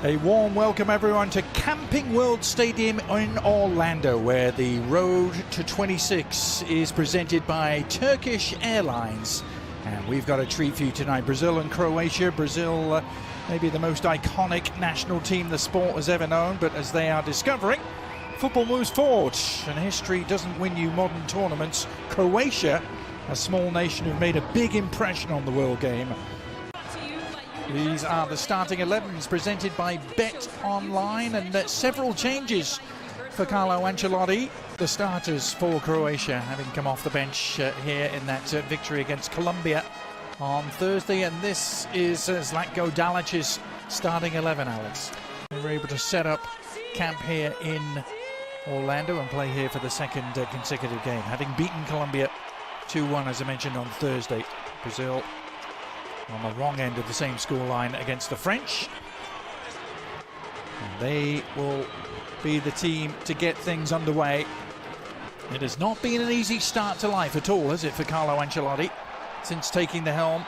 A warm welcome everyone to Camping World Stadium in Orlando, where the Road to 26 is presented by Turkish Airlines. And we've got a treat for you tonight. Brazil and Croatia. Brazil, maybe the most iconic national team the sport has ever known, but as they are discovering, football moves forward and history doesn't win you modern tournaments. Croatia, a small nation who've made a big impression on the world game. These are the starting 11s presented by Bet Online, and several changes for Carlo Ancelotti. The starters for Croatia having come off the bench here in that victory against Colombia on Thursday, and this is Zlatko Dalic's starting 11, Alex. They were able to set up camp here in Orlando and play here for the second consecutive game, having beaten Colombia 2-1, as I mentioned, on Thursday. Brazil on the wrong end of the same scoreline against the French. And they will be the team to get things underway. It has not been an easy start to life at all, has it, for Carlo Ancelotti, since taking the helm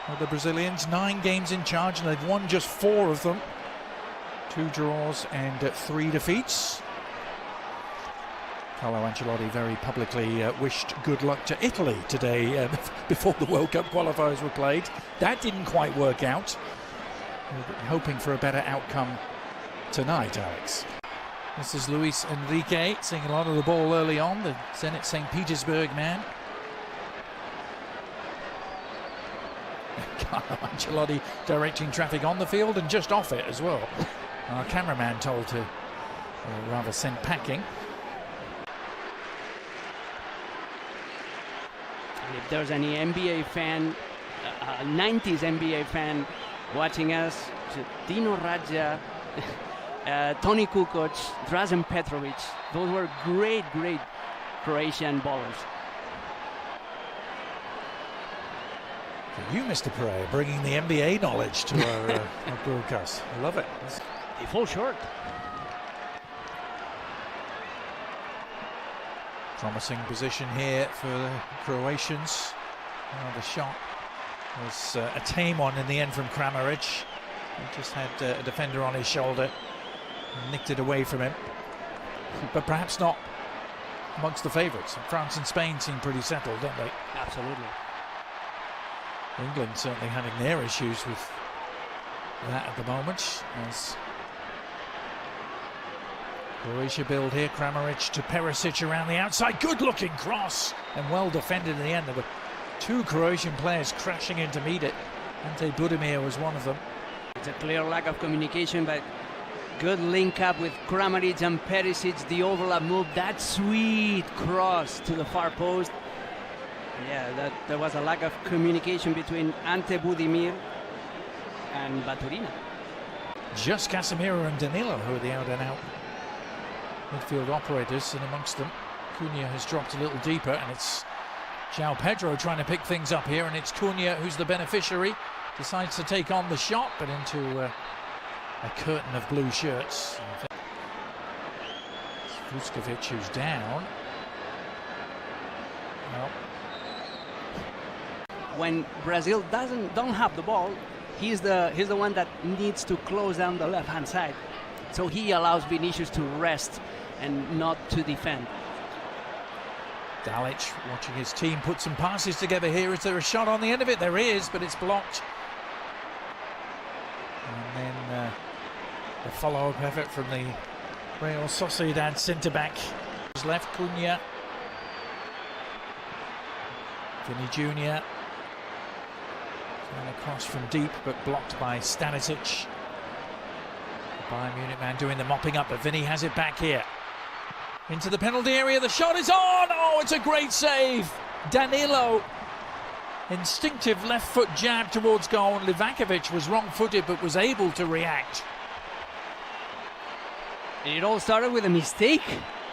of the Brazilians. 9 games in charge, and they've won just 4 of them. 2 draws and 3 defeats. Carlo Ancelotti very publicly wished good luck to Italy today before the World Cup qualifiers were played. That didn't quite work out. We're hoping for a better outcome tonight, Alex. This is Luiz Henrique seeing a lot of the ball early on, the Zenit St. Petersburg man. Carlo Ancelotti directing traffic on the field and just off it as well. Our cameraman told to rather send packing. If there's any NBA fan, 90s NBA fan watching us, Dino Radja, Toni Kukoc, Drazen Petrovic, those were great Croatian ballers. You, Mr. Pereira, bringing the NBA knowledge to our broadcast. I love it. They fall short. Promising position here for the Croatians. The shot was a tame one in the end from Kramarić. He just had a defender on his shoulder and nicked it away from him. But perhaps not amongst the favourites. France and Spain seem pretty settled, don't they? Absolutely. England certainly having their issues with that at the moment, as Croatia build here. Kramarić to Perišić around the outside. Good looking cross and well defended in the end. There were 2 Croatian players crashing in to meet it. Ante Budimir was one of them. It's a clear lack of communication, but good link up with Kramarić and Perišić. The overlap move, that sweet cross to the far post. Yeah, there was a lack of communication between Ante Budimir and Baturina. Just Casemiro and Danilo who are the out and out midfield operators, and amongst them Cunha has dropped a little deeper, and it's João Pedr trying to pick things up here, and it's Cunha who's the beneficiary. Decides to take on the shot, but into a curtain of blue shirts. Vuskovic who's down. Well, when Brazil don't have the ball, he's the one that needs to close down the left-hand side. So he allows Vinicius to rest and not to defend. Dalic watching his team put some passes together here. Is there a shot on the end of it? There is, but it's blocked. And then the follow-up effort from the Real Sociedad centre-back. Left Cunha. Vini Júnior. Across from deep, but blocked by Stanisic. The Bayern Munich man doing the mopping up, but Vini has it back here. Into the penalty area, the shot is on! Oh, it's a great save! Danilo. Instinctive left foot jab towards goal, and Livakovic was wrong-footed, but was able to react. It all started with a mistake,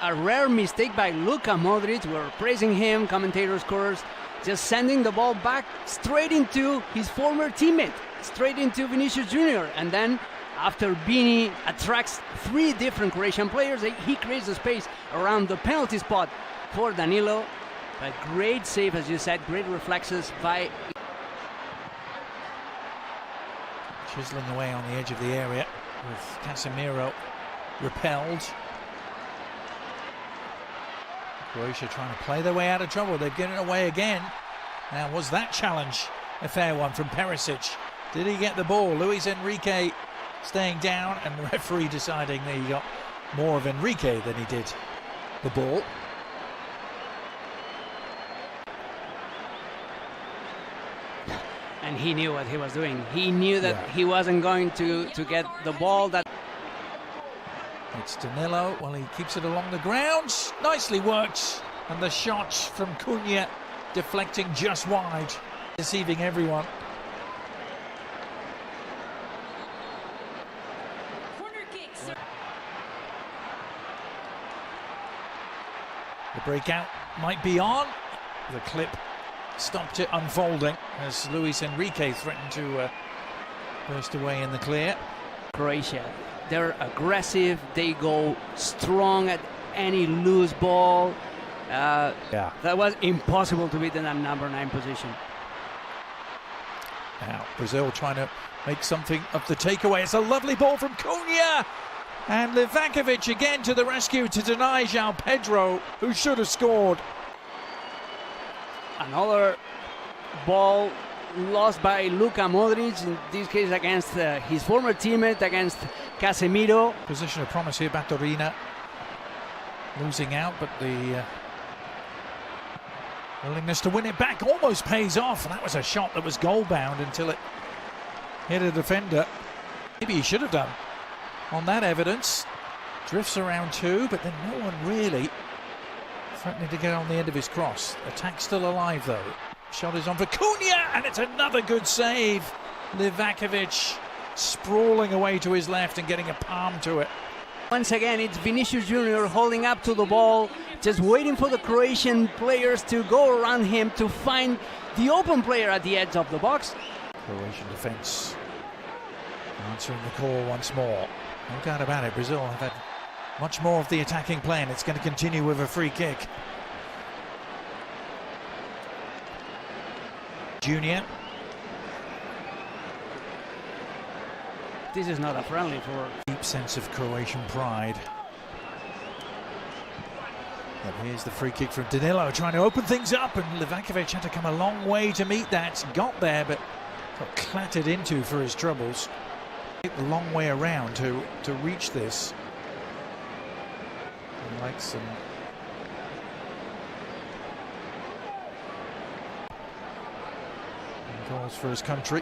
a rare mistake by Luka Modrić. We're praising him, commentators, chorus, just sending the ball back straight into his former teammate, straight into Vinicius Júnior, and then after Vini attracts 3 different Croatian players, he creates the space around the penalty spot for Danilo. A great save, as you said, great reflexes by... Chiseling away on the edge of the area. with Casemiro repelled. Croatia trying to play their way out of trouble. They've given it away again. Now, was that challenge a fair one from Perišić? Did he get the ball? Luiz Henrique staying down, and the referee deciding that he got more of Henrique than he did the ball. And he knew what he was doing. He knew that he wasn't going to get the ball. That it's Danilo. Well, he keeps it along the ground. Nicely worked. And the shot from Cunha deflecting just wide, deceiving everyone. The breakout might be on. The clip stopped it unfolding as Luiz Henrique threatened to burst away in the clear. Croatia, they're aggressive. They go strong at any loose ball. That was impossible to beat in that number 9 position. Now Brazil trying to make something of the takeaway. It's a lovely ball from Cunha. And Livakovic again to the rescue to deny João Pedr, who should have scored. Another ball lost by Luka Modrić, in this case against his former teammate, against Casemiro. Position of promise here, Baturina losing out, but the willingness to win it back almost pays off. That was a shot that was goal-bound until it hit a defender. Maybe he should have done. On that evidence, drifts around 2, but then no one really threatening to get on the end of his cross. Attack still alive though. Shot is on for Cunha, and it's another good save. Livakovic sprawling away to his left and getting a palm to it. Once again, it's Vinicius Júnior holding up to the ball, just waiting for the Croatian players to go around him to find the open player at the edge of the box. Croatian defence answering the call once more. No doubt about it, Brazil have had much more of the attacking play, and it's going to continue with a free kick. Junior. This is not a friendly for... Deep sense of Croatian pride. But here's the free kick from Danilo, trying to open things up, and Livakovic had to come a long way to meet that. Got there, but got clattered into for his troubles. A long way around to reach this. Like some goals for his country.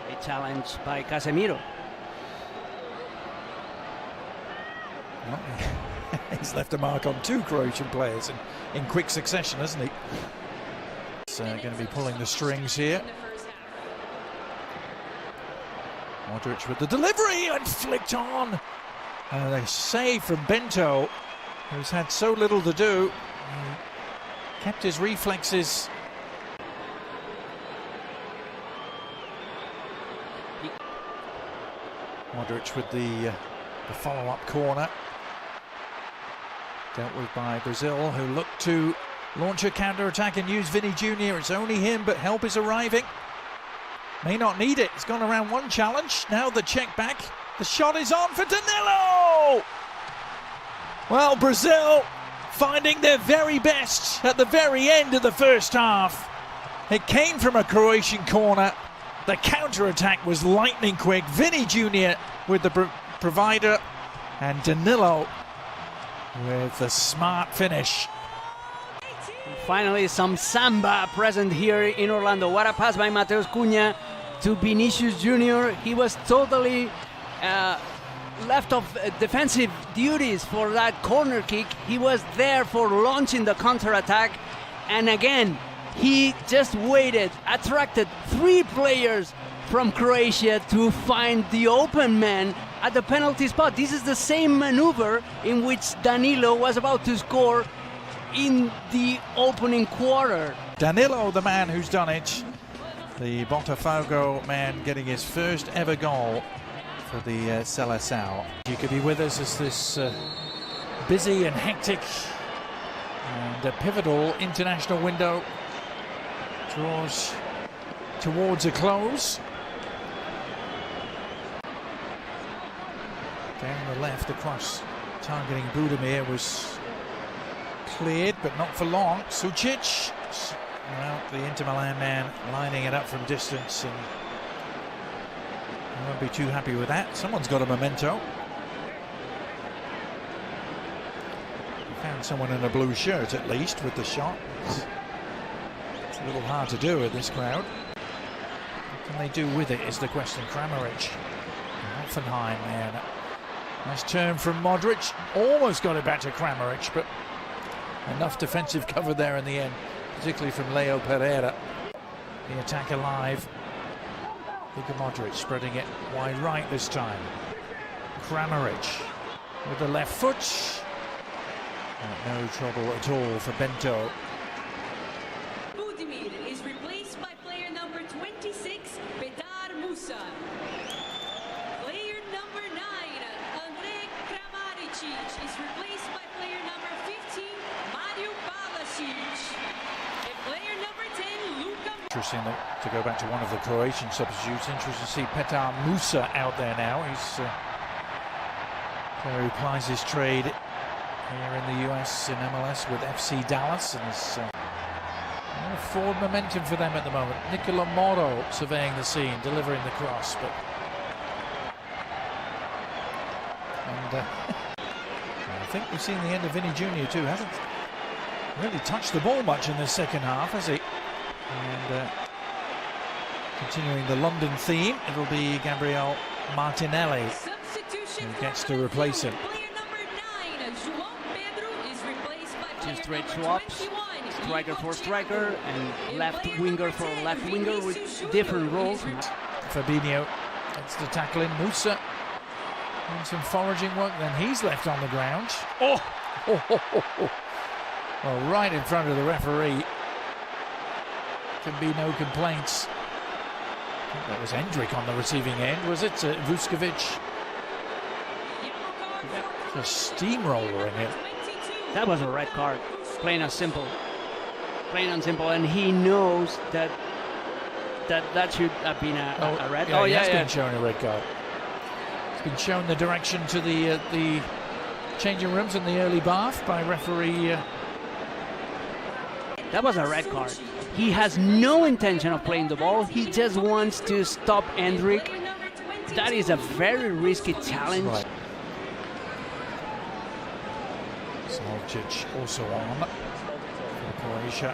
A challenge by Casemiro. Well, he's left a mark on 2 Croatian players in quick succession, hasn't he? He's going to be pulling the strings here. Modrić with the delivery and flicked on. And a save from Bento, who's had so little to do. He kept his reflexes. Modrić with the follow-up corner. Dealt with by Brazil, who look to launch a counter-attack and use Vini Júnior. It's only him, but help is arriving. May not need it. It's gone around 1 challenge. Now the check back. The shot is on for Danilo! Well, Brazil finding their very best at the very end of the first half. It came from a Croatian corner. The counter-attack was lightning quick. Vini Júnior with the provider, and Danilo with the smart finish. Finally, some samba present here in Orlando. What a pass by Matheus Cunha to Vinicius Júnior. He was totally left of defensive duties for that corner kick. He was there for launching the counter-attack. And again, he just waited, attracted 3 players from Croatia to find the open man at the penalty spot. This is the same maneuver in which Danilo was about to score in the opening quarter. Danilo, the man who's done it. The Botafogo man getting his first ever goal for the Seleção. You could be with us as this busy and hectic, and a pivotal international window draws towards a close. Down the left, across, targeting Budimir, was cleared, but not for long. Sucic, well, the Inter Milan man lining it up from distance, and I won't be too happy with that. Someone's got a memento. Found someone in a blue shirt, at least, with the shot. It's a little hard to do with this crowd. What can they do with it is the question. Kramarić, Hoffenheim, man. Nice turn from Modrić. Almost got it back to Kramarić, but enough defensive cover there in the end, particularly from Léo Pereira. The attack alive. Luka Modrić spreading it wide right this time. Kramarić with the left foot. No trouble at all for Bento. Budimir is replaced by player number 26, Pedar Musa. Player number 9, Kramarić, is replaced by player number 15, Perišić. And player number 10, Luka. Interesting to go back to one of the Croatian substitutes. Interesting to see Pedar Musa out there now. He's player who plies his trade here in the US in MLS with FC Dallas, and is forward momentum for them at the moment. Nicola Moro surveying the scene, delivering the cross, but I think we've seen the end of Vinny Júnior too. Hasn't really touched the ball much in the second half, has he? And continuing the London theme, it'll be Gabriel Martinelli who gets to replace him. João Pedr is replaced by Two straight swaps, striker for striker and left winger for left winger with different roles. Fabinho gets the tackle in. Musa doing some foraging work, then he's left on the ground. Oh! Well, right in front of the referee. Can be no complaints. I think that was Hendrik on the receiving end, was it? Vuskovic. A steamroller in it. That was a red card, plain and simple. Plain and simple, and he knows that should have been a red. Yeah, he has been shown a red card. It's been shown the direction to the changing rooms and the early bath by referee. That was a red card. He has no intention of playing the ball. He just wants to stop Hendrik. That is a very risky challenge. Right. Solcic also on for Croatia.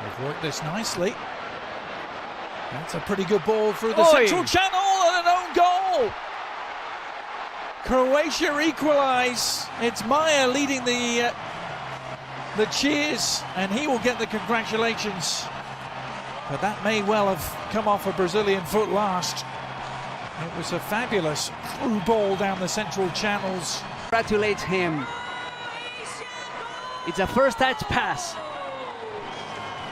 They've worked this nicely. That's a pretty good ball through the central channel and an own goal. Croatia equalise. It's Maya leading the cheers, and he will get the congratulations. But that may well have come off a Brazilian foot last. It was a fabulous through ball down the central channels. Congratulates him. It's a first touch pass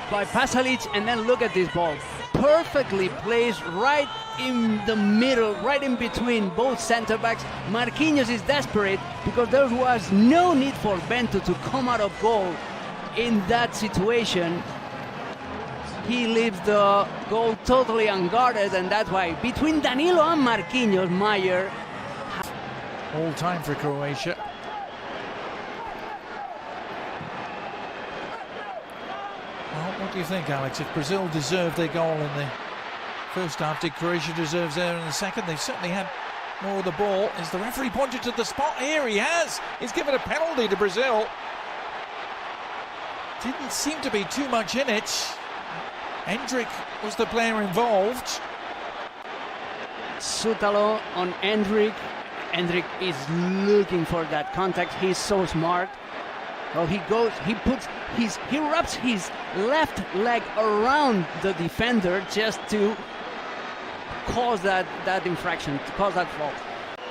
by Pasalic, and then look at this ball. Perfectly placed right in the middle, right in between both center backs. Marquinhos is desperate because there was no need for Bento to come out of goal in that situation. He leaves the goal totally unguarded, and that's why between Danilo and Marquinhos, Mayer. All time for Croatia. Well, what do you think, Alex? If Brazil deserved their goal in the first half, did Croatia deserve theirs in the second? They certainly had more of the ball. Is the referee pointed to the spot here? He has. He's given a penalty to Brazil. Didn't seem to be too much in it. Hendrik was the player involved. Sutalo on Hendrik. Hendrik is looking for that contact. He's so smart. Well, he wraps his left leg around the defender just to cause that infraction, to cause that fault.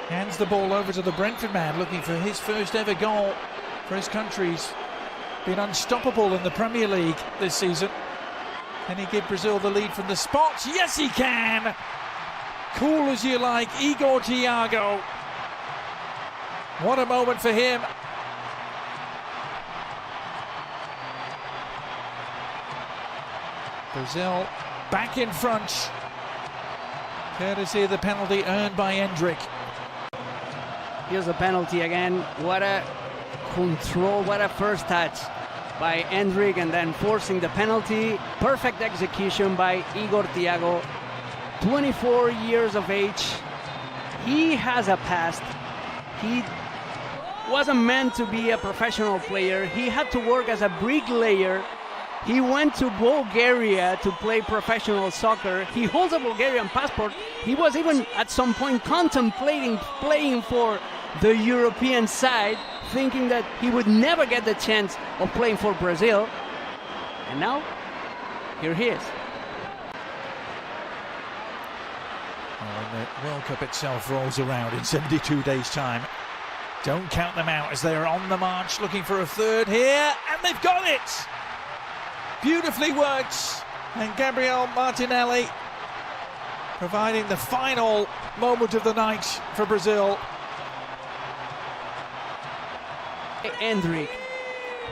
Hands the ball over to the Brentford man, looking for his first ever goal for his country. He's been unstoppable in the Premier League this season. Can he give Brazil the lead from the spot? Yes, he can! cool as you like, Igor Thiago. What a moment for him. Brazil back in front, courtesy of the penalty earned by Endrick. Here's a penalty again. What a control, what a first touch by Endrick, and then forcing the penalty. Perfect execution by Igor Thiago. 24 years of age. He has a past. He wasn't meant to be a professional player. He had to work as a bricklayer. He went to Bulgaria to play professional soccer. He holds a Bulgarian passport. He was even at some point contemplating playing for the European side, thinking that he would never get the chance of playing for Brazil. And now, here he is. Well, when the World Cup itself rolls around in 72 days' time, don't count them out as they are on the march looking for a third here, and they've got it! Beautifully worked, and Gabriel Martinelli providing the final moment of the night for Brazil. Endrick,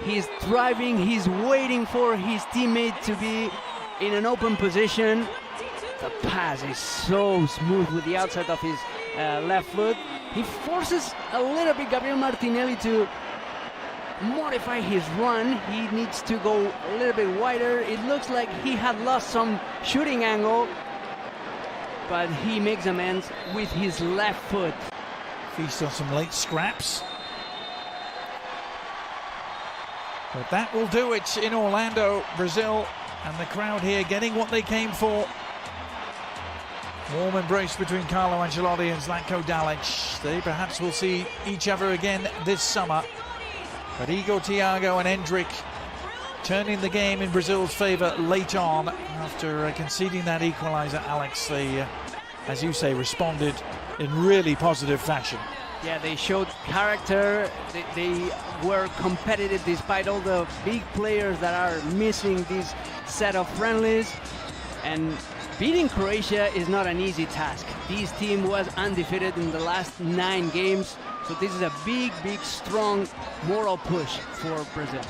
he's driving, he's waiting for his teammate to be in an open position. The pass is so smooth with the outside of his left foot. He forces a little bit Gabriel Martinelli to modify his run. He needs to go a little bit wider. It looks like he had lost some shooting angle, but he makes amends with his left foot. Feast on some late scraps. But that will do it in Orlando, Brazil, and the crowd here getting what they came for. Warm embrace between Carlo Ancelotti and Zlatko Dalic. They perhaps will see each other again this summer. But Igor Thiago and Endrick turning the game in Brazil's favour late on. After conceding that equaliser, Alex, they, as you say, responded in really positive fashion. Yeah, they showed character. They were competitive despite all the big players that are missing this set of friendlies. And beating Croatia is not an easy task. This team was undefeated in the last 9 games. So this is a big, strong moral push for Brazil.